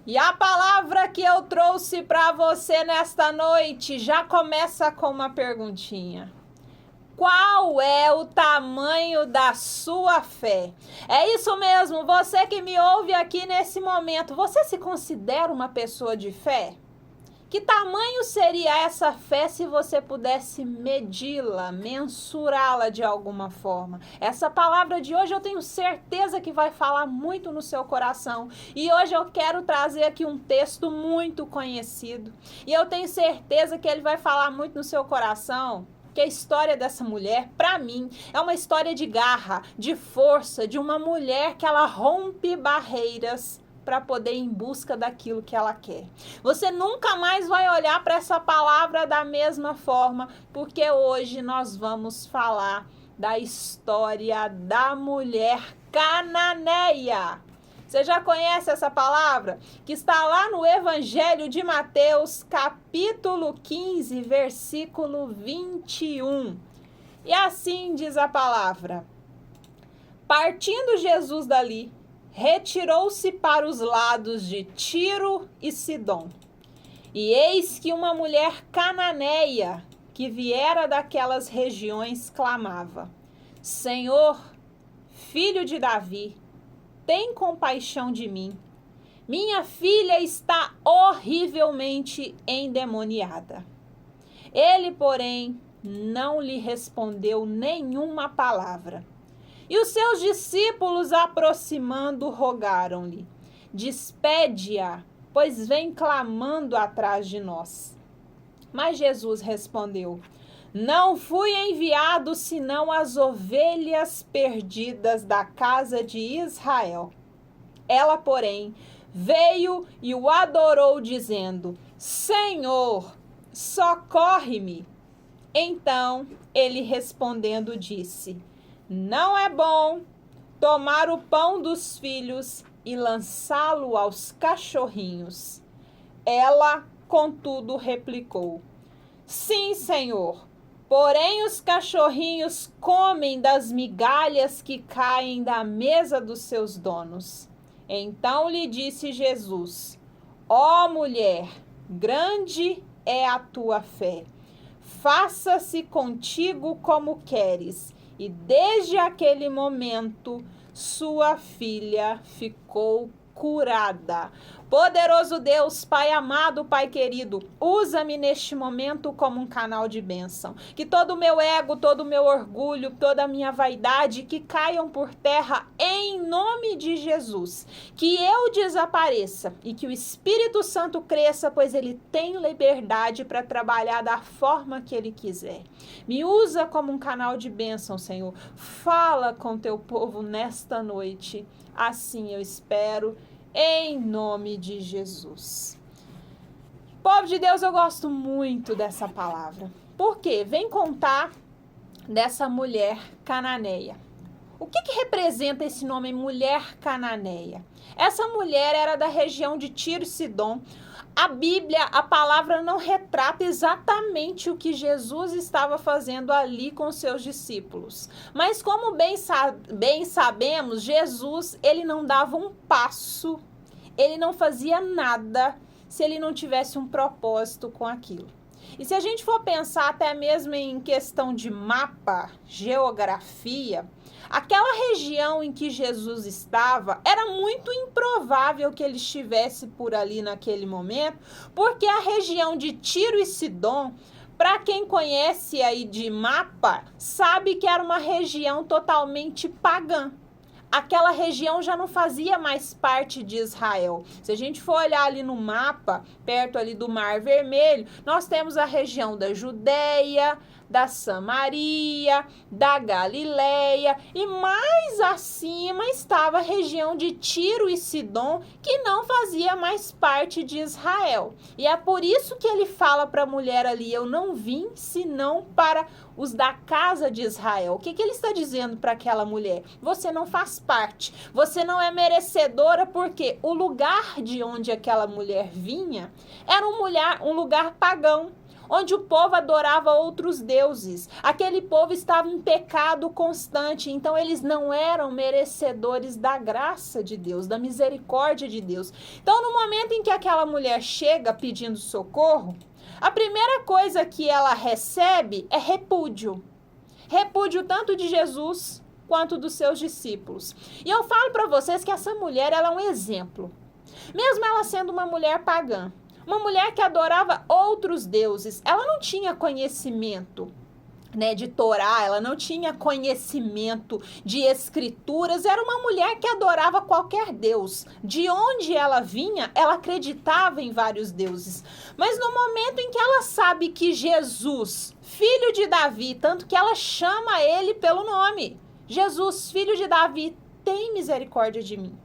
E a palavra que eu trouxe para você nesta noite já começa com uma perguntinha. Qual é o tamanho da sua fé? É isso mesmo, você que me ouve aqui nesse momento, você se considera uma pessoa de fé? Que tamanho seria essa fé se você pudesse medi-la, mensurá-la de alguma forma? Essa palavra de hoje eu tenho certeza que vai falar muito no seu coração. E hoje eu quero trazer aqui um texto muito conhecido. E eu tenho certeza que ele vai falar muito no seu coração. Que a história dessa mulher, para mim, é uma história de garra, de força, de uma mulher que ela rompe barreiras para poder ir em busca daquilo que ela quer. Você nunca mais vai olhar para essa palavra da mesma forma, porque hoje nós vamos falar da história da mulher cananeia. Você já conhece essa palavra? Que está lá no Evangelho de Mateus, capítulo 15, versículo 21. E assim diz a palavra: partindo Jesus dali, retirou-se para os lados de Tiro e Sidom. E eis que uma mulher cananeia, que viera daquelas regiões, clamava: Senhor, filho de Davi, tem compaixão de mim. Minha filha está horrivelmente endemoniada. Ele, porém, não lhe respondeu nenhuma palavra. E os seus discípulos, aproximando, rogaram-lhe: despede-a, pois vem clamando atrás de nós. Mas Jesus respondeu: não fui enviado senão as ovelhas perdidas da casa de Israel. Ela, porém, veio e o adorou, dizendo: Senhor, socorre-me. Então ele respondendo disse: não é bom tomar o pão dos filhos e lançá-lo aos cachorrinhos. Ela, contudo, replicou: sim, Senhor, porém os cachorrinhos comem das migalhas que caem da mesa dos seus donos. Então lhe disse Jesus: ó mulher, grande é a tua fé. Faça-se contigo como queres. E desde aquele momento, sua filha ficou curada. Poderoso Deus, Pai amado, Pai querido, usa-me neste momento como um canal de bênção. Que todo o meu ego, todo o meu orgulho, toda a minha vaidade, que caiam por terra em nome de Jesus. Que eu desapareça e que o Espírito Santo cresça, pois ele tem liberdade para trabalhar da forma que ele quiser. Me usa como um canal de bênção, Senhor. Fala com teu povo nesta noite. Assim eu espero. Em nome de Jesus. Povo de Deus, eu gosto muito dessa palavra. Por quê? Vem contar dessa mulher cananeia. O que representa esse nome mulher cananeia? Essa mulher era da região de Tiro e Sidom. A Bíblia, a palavra não retrata exatamente o que Jesus estava fazendo ali com seus discípulos. Mas como bem sabemos, Jesus, ele não dava um passo, ele não fazia nada se ele não tivesse um propósito com aquilo. E se a gente for pensar até mesmo em questão de mapa, geografia, aquela região em que Jesus estava, era muito improvável que ele estivesse por ali naquele momento, porque a região de Tiro e Sidom, para quem conhece aí de mapa, sabe que era uma região totalmente pagã. Aquela região já não fazia mais parte de Israel. Se a gente for olhar ali no mapa, perto ali do Mar Vermelho, nós temos a região da Judéia, da Samaria, da Galileia, e mais acima estava a região de Tiro e Sidom, que não fazia mais parte de Israel. E é por isso que ele fala para a mulher ali: eu não vim senão para os da casa de Israel. O que ele está dizendo para aquela mulher? Você não faz parte, você não é merecedora, porque o lugar de onde aquela mulher vinha era um lugar pagão. onde o povo adorava outros deuses. Aquele povo estava em pecado constante, então eles não eram merecedores da graça de Deus, da misericórdia de Deus. Então, no momento em que aquela mulher chega pedindo socorro, a primeira coisa que ela recebe é repúdio. Repúdio tanto de Jesus quanto dos seus discípulos. E eu falo para vocês que essa mulher, ela é um exemplo. Mesmo ela sendo uma mulher pagã, uma mulher que adorava outros deuses, ela não tinha conhecimento, né, de Torá, ela não tinha conhecimento de escrituras, era uma mulher que adorava qualquer deus. De onde ela vinha, ela acreditava em vários deuses. Mas no momento em que ela sabe que Jesus, filho de Davi, tanto que ela chama ele pelo nome, Jesus, filho de Davi, tem misericórdia de mim.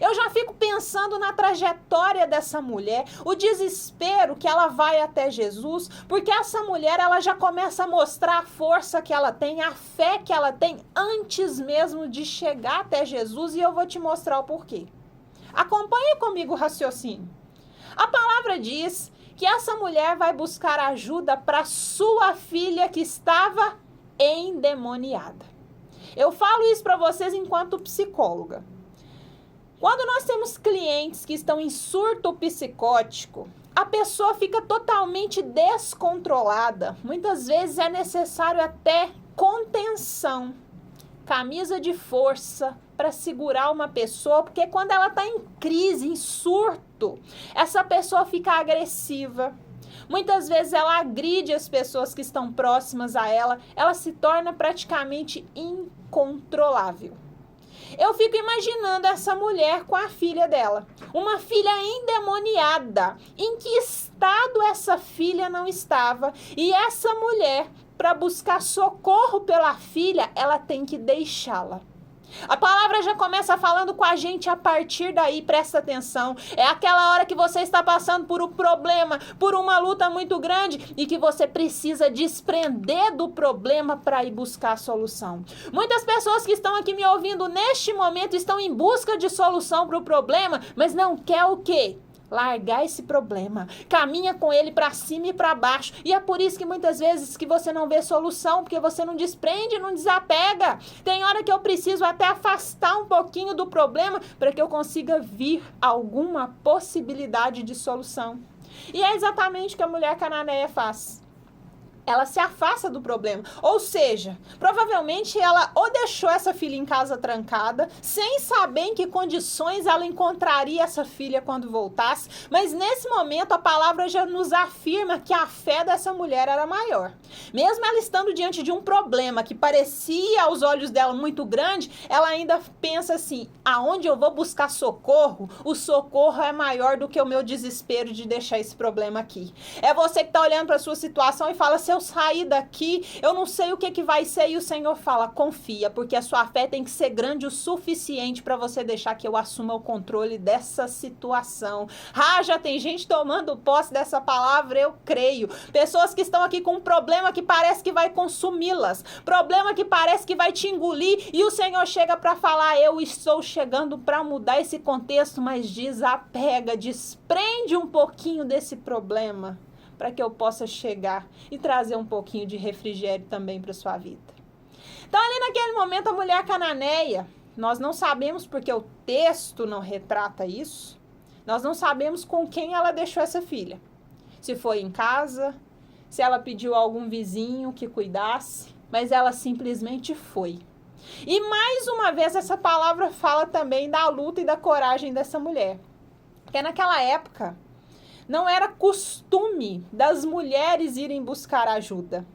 Eu já fico pensando na trajetória dessa mulher, o desespero que ela vai até Jesus, porque essa mulher, ela já começa a mostrar a força que ela tem, a fé que ela tem antes mesmo de chegar até Jesus, e eu vou te mostrar o porquê. Acompanhe comigo o raciocínio. A palavra diz que essa mulher vai buscar ajuda para sua filha que estava endemoniada. Eu falo isso para vocês enquanto psicóloga. Quando nós temos clientes que estão em surto psicótico, a pessoa fica totalmente descontrolada. Muitas vezes é necessário até contenção, camisa de força para segurar uma pessoa, porque quando ela está em crise, em surto, essa pessoa fica agressiva. Muitas vezes ela agride as pessoas que estão próximas a ela, ela se torna praticamente incontrolável. Eu fico imaginando essa mulher com a filha dela, uma filha endemoniada. Em que estado essa filha não estava? E essa mulher, para buscar socorro pela filha, ela tem que deixá-la. A palavra já começa falando com a gente a partir daí, presta atenção. É aquela hora que você está passando por um problema, por uma luta muito grande e que você precisa desprender do problema para ir buscar a solução. Muitas pessoas que estão aqui me ouvindo neste momento estão em busca de solução para o problema, mas não quer o quê? Largar esse problema, caminha com ele para cima e para baixo, e é por isso que muitas vezes que você não vê solução, porque você não desprende, não desapega. Tem hora que eu preciso até afastar um pouquinho do problema para que eu consiga vir alguma possibilidade de solução. E é exatamente o que a mulher cananeia faz. Ela se afasta do problema. Ou seja, provavelmente ela ou deixou essa filha em casa trancada, sem saber em que condições ela encontraria essa filha quando voltasse, mas nesse momento a palavra já nos afirma que a fé dessa mulher era maior. Mesmo ela estando diante de um problema que parecia aos olhos dela muito grande, ela ainda pensa assim, aonde eu vou buscar socorro? O socorro é maior do que o meu desespero de deixar esse problema aqui. É você que está olhando para a sua situação e fala, se eu sair daqui, eu não sei o que vai ser, e o Senhor fala, confia, porque a sua fé tem que ser grande o suficiente para você deixar que eu assuma o controle dessa situação. Já tem gente tomando posse dessa palavra, eu creio. Pessoas que estão aqui com um problema que parece que vai consumi-las, problema que parece que vai te engolir, e o Senhor chega para falar, eu estou chegando para mudar esse contexto, mas desapega, desprende um pouquinho desse problema, para que eu possa chegar e trazer um pouquinho de refrigério também para sua vida. Então, ali naquele momento, a mulher cananeia, nós não sabemos porque o texto não retrata isso, nós não sabemos com quem ela deixou essa filha. Se foi em casa, se ela pediu a algum vizinho que cuidasse, mas ela simplesmente foi. E mais uma vez, essa palavra fala também da luta e da coragem dessa mulher. Porque naquela época, não era costume das mulheres irem buscar ajuda.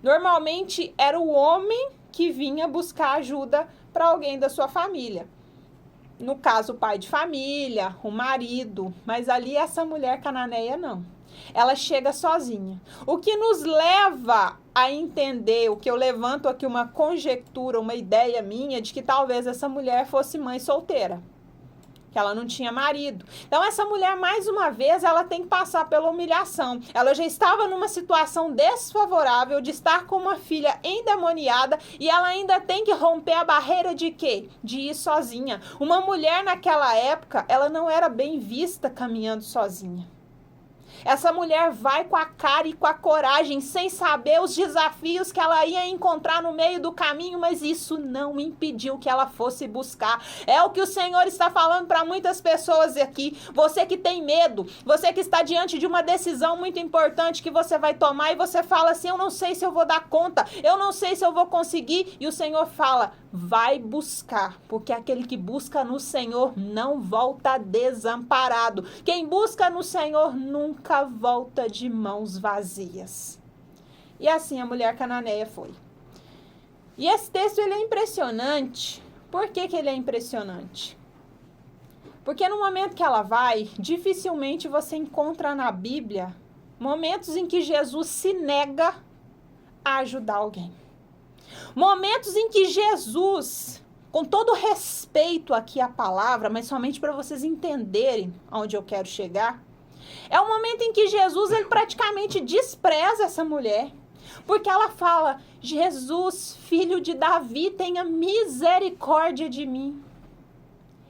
Normalmente era o homem que vinha buscar ajuda para alguém da sua família. No caso, o pai de família, o marido. Mas ali essa mulher cananeia não. Ela chega sozinha. O que nos leva a entender, o que eu levanto aqui uma conjectura, uma ideia minha de que talvez essa mulher fosse mãe solteira, que ela não tinha marido. Então, essa mulher, mais uma vez, ela tem que passar pela humilhação. Ela já estava numa situação desfavorável de estar com uma filha endemoniada e ela ainda tem que romper a barreira de quê? De ir sozinha. Uma mulher naquela época, ela não era bem vista caminhando sozinha. Essa mulher vai com a cara e com a coragem, sem saber os desafios que ela ia encontrar no meio do caminho, mas isso não impediu que ela fosse buscar. É o que o Senhor está falando para muitas pessoas aqui. Você que tem medo, você que está diante de uma decisão muito importante que você vai tomar e você fala assim, eu não sei se eu vou dar conta, eu não sei se eu vou conseguir. E o Senhor fala, vai buscar, porque aquele que busca no Senhor não volta desamparado. Quem busca no Senhor nunca volta de mãos vazias. E assim a mulher cananeia foi. E esse texto ele é impressionante. Por que ele é impressionante? Porque no momento que ela vai, dificilmente você encontra na Bíblia momentos em que Jesus se nega a ajudar alguém. Momentos em que Jesus, com todo respeito aqui à palavra, mas somente para vocês entenderem aonde eu quero chegar, é o momento em que Jesus ele praticamente despreza essa mulher, porque ela fala, Jesus, filho de Davi, tenha misericórdia de mim.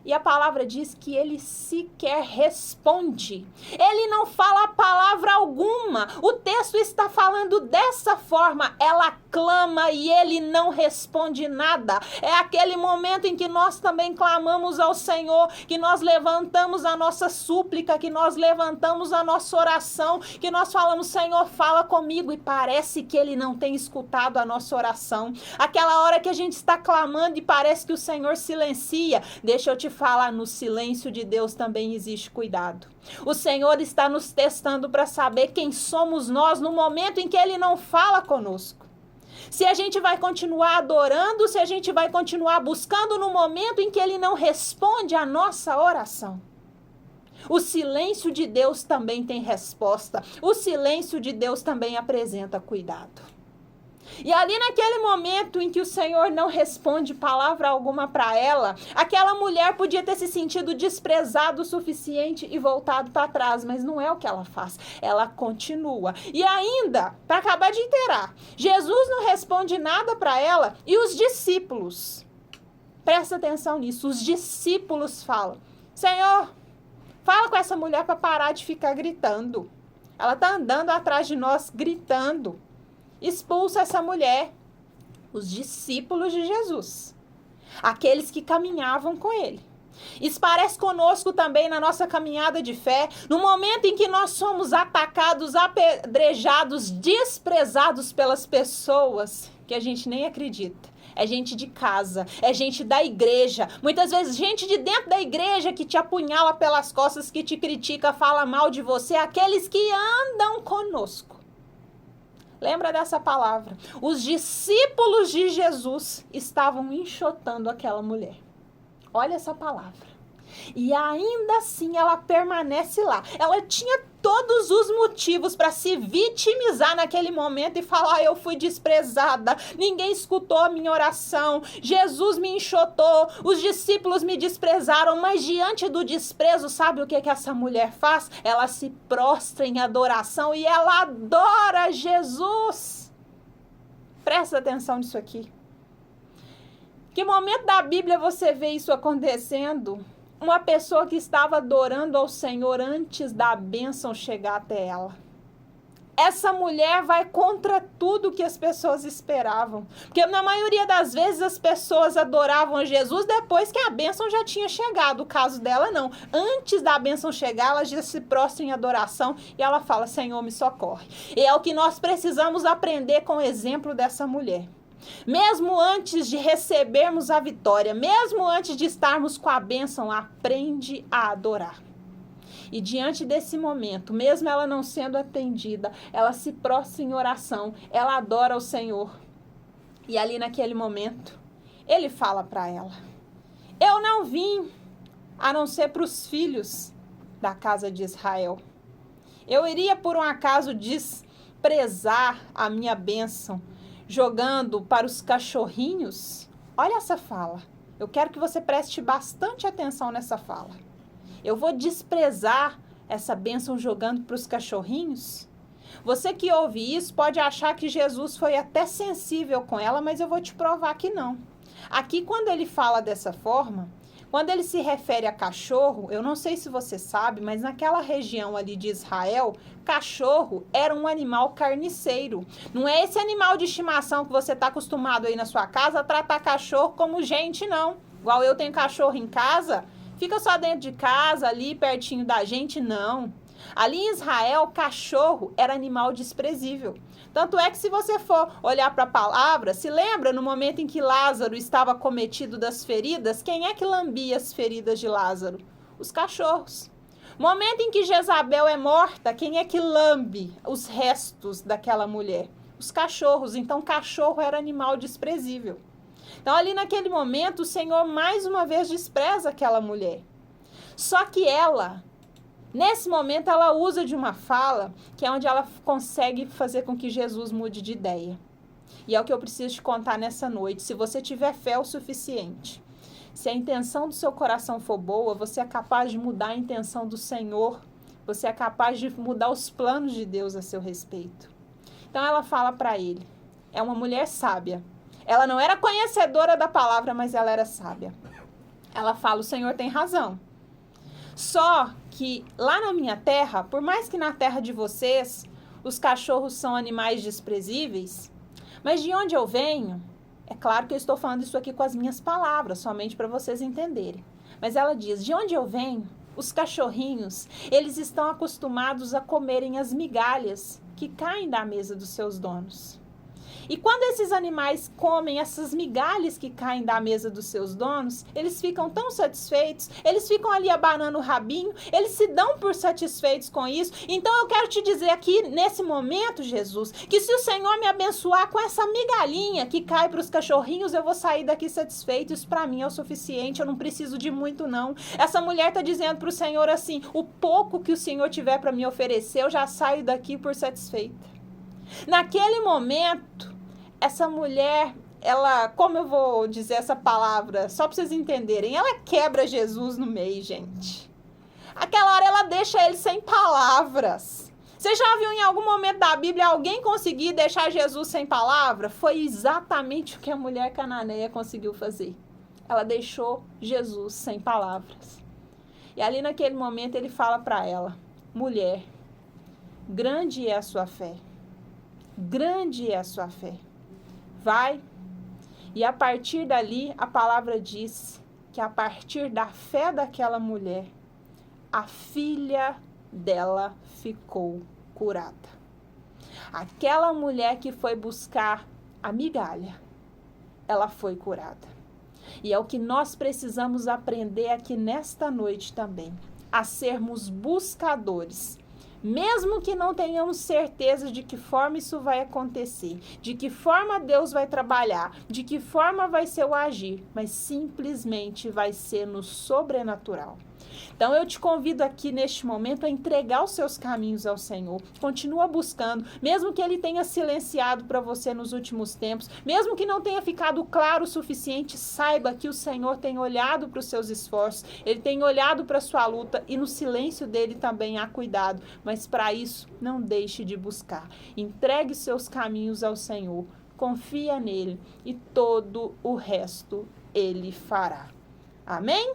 E a palavra diz que ele sequer responde. Ele não fala palavra alguma. O texto está falando dessa forma. Ela clama e ele não responde nada. É aquele momento em que nós também clamamos ao Senhor, que nós levantamos a nossa súplica, que nós levantamos a nossa oração, que nós falamos, Senhor, fala comigo. E parece que ele não tem escutado a nossa oração. Aquela hora que a gente está clamando e parece que o Senhor silencia. Deixa eu te falar, no silêncio de Deus também existe cuidado. O Senhor está nos testando para saber quem somos nós no momento em que ele não fala conosco. Se a gente vai continuar adorando, se a gente vai continuar buscando no momento em que ele não responde a nossa oração. O silêncio de Deus também tem resposta. O silêncio de Deus também apresenta cuidado. E ali naquele momento em que o Senhor não responde palavra alguma para ela, aquela mulher podia ter se sentido desprezada o suficiente e voltado para trás, mas não é o que ela faz. Ela continua. E ainda, para acabar de inteirar, Jesus não responde nada para ela e os discípulos, presta atenção nisso, os discípulos falam, Senhor, fala com essa mulher para parar de ficar gritando. Ela está andando atrás de nós gritando. Expulsa essa mulher. Os discípulos de Jesus. Aqueles que caminhavam com ele. Isso parece conosco também na nossa caminhada de fé. No momento em que nós somos atacados, apedrejados, desprezados pelas pessoas que a gente nem acredita. É gente de casa, é gente da igreja. Muitas vezes gente de dentro da igreja que te apunhala pelas costas, que te critica, fala mal de você. Aqueles que andam conosco. Lembra dessa palavra? Os discípulos de Jesus estavam enxotando aquela mulher. Olha essa palavra. E ainda assim ela permanece lá. Ela tinha todos os motivos para se vitimizar naquele momento e falar, eu fui desprezada, ninguém escutou a minha oração, Jesus me enxotou, os discípulos me desprezaram, mas diante do desprezo, sabe o que essa mulher faz? Ela se prostra em adoração e ela adora Jesus. Presta atenção nisso aqui. Que momento da Bíblia você vê isso acontecendo? Uma pessoa que estava adorando ao Senhor antes da bênção chegar até ela. Essa mulher vai contra tudo que as pessoas esperavam. Porque na maioria das vezes as pessoas adoravam a Jesus depois que a bênção já tinha chegado. O caso dela não. Antes da bênção chegar, ela já se prostra em adoração e ela fala, Senhor, me socorre. E é o que nós precisamos aprender com o exemplo dessa mulher. Mesmo antes de recebermos a vitória, mesmo antes de estarmos com a bênção, aprende a adorar. E diante desse momento, mesmo ela não sendo atendida, ela se prostra em oração, ela adora o Senhor. E ali naquele momento, ele fala para ela, eu não vim a não ser para os filhos da casa de Israel. Eu iria por um acaso desprezar a minha bênção, jogando para os cachorrinhos? Olha essa fala. Eu quero que você preste bastante atenção nessa fala. Eu vou desprezar essa bênção jogando para os cachorrinhos? Você que ouve isso pode achar que Jesus foi até sensível com ela, mas eu vou te provar que não. Aqui, quando ele fala dessa forma, Quando ele se refere a cachorro, eu não sei se você sabe, mas naquela região ali de Israel, cachorro era um animal carniceiro. Não é esse animal de estimação que você está acostumado aí na sua casa a tratar cachorro como gente, não. Igual eu tenho cachorro em casa, fica só dentro de casa, ali pertinho da gente, não. Ali em Israel, cachorro era animal desprezível. Tanto é que se você for olhar para a palavra, se lembra no momento em que Lázaro estava cometido das feridas, quem é que lambia as feridas de Lázaro? Os cachorros. Momento em que Jezabel é morta, quem é que lambe os restos daquela mulher? Os cachorros. Então, cachorro era animal desprezível. Então, ali naquele momento, o Senhor mais uma vez despreza aquela mulher. Só que ela, nesse momento, ela usa de uma fala que é onde ela consegue fazer com que Jesus mude de ideia. E é o que eu preciso te contar nessa noite. Se você tiver fé o suficiente, se a intenção do seu coração for boa, você é capaz de mudar a intenção do Senhor. Você é capaz de mudar os planos de Deus a seu respeito. Então ela fala para ele. É uma mulher sábia. Ela não era conhecedora da palavra, mas ela era sábia. Ela fala, o Senhor tem razão. Só que lá na minha terra, por mais que na terra de vocês os cachorros são animais desprezíveis, mas de onde eu venho, é claro que eu estou falando isso aqui com as minhas palavras, somente para vocês entenderem. Mas ela diz, de onde eu venho, os cachorrinhos, eles estão acostumados a comerem as migalhas que caem da mesa dos seus donos. E quando esses animais comem essas migalhas que caem da mesa dos seus donos, eles ficam tão satisfeitos, eles ficam ali abanando o rabinho, eles se dão por satisfeitos com isso. Então eu quero te dizer aqui, nesse momento, Jesus, que se o Senhor me abençoar com essa migalhinha que cai para os cachorrinhos, eu vou sair daqui satisfeito. Isso para mim é o suficiente, eu não preciso de muito não. Essa mulher está dizendo para o Senhor assim, o pouco que o Senhor tiver para me oferecer, eu já saio daqui por satisfeita. Naquele momento, essa mulher, ela, como eu vou dizer essa palavra, só para vocês entenderem, ela quebra Jesus no meio, gente. Aquela hora ela deixa ele sem palavras. Você já viu em algum momento da Bíblia alguém conseguir deixar Jesus sem palavra? Foi exatamente o que a mulher cananeia conseguiu fazer. Ela deixou Jesus sem palavras. E ali naquele momento ele fala para ela, mulher, grande é a sua fé. Grande é a sua fé. Vai. E a partir dali, a palavra diz que a partir da fé daquela mulher, a filha dela ficou curada. Aquela mulher que foi buscar a migalha, ela foi curada. E é o que nós precisamos aprender aqui nesta noite também, a sermos buscadores. Mesmo que não tenhamos certeza de que forma isso vai acontecer, de que forma Deus vai trabalhar, de que forma vai ser o agir, mas simplesmente vai ser no sobrenatural. Então eu te convido aqui neste momento a entregar os seus caminhos ao Senhor. Continua buscando, mesmo que Ele tenha silenciado para você nos últimos tempos, mesmo que não tenha ficado claro o suficiente, saiba que o Senhor tem olhado para os seus esforços, Ele tem olhado para a sua luta e no silêncio dele também há cuidado. Mas para isso, não deixe de buscar. Entregue os seus caminhos ao Senhor, confia nele e todo o resto Ele fará. Amém?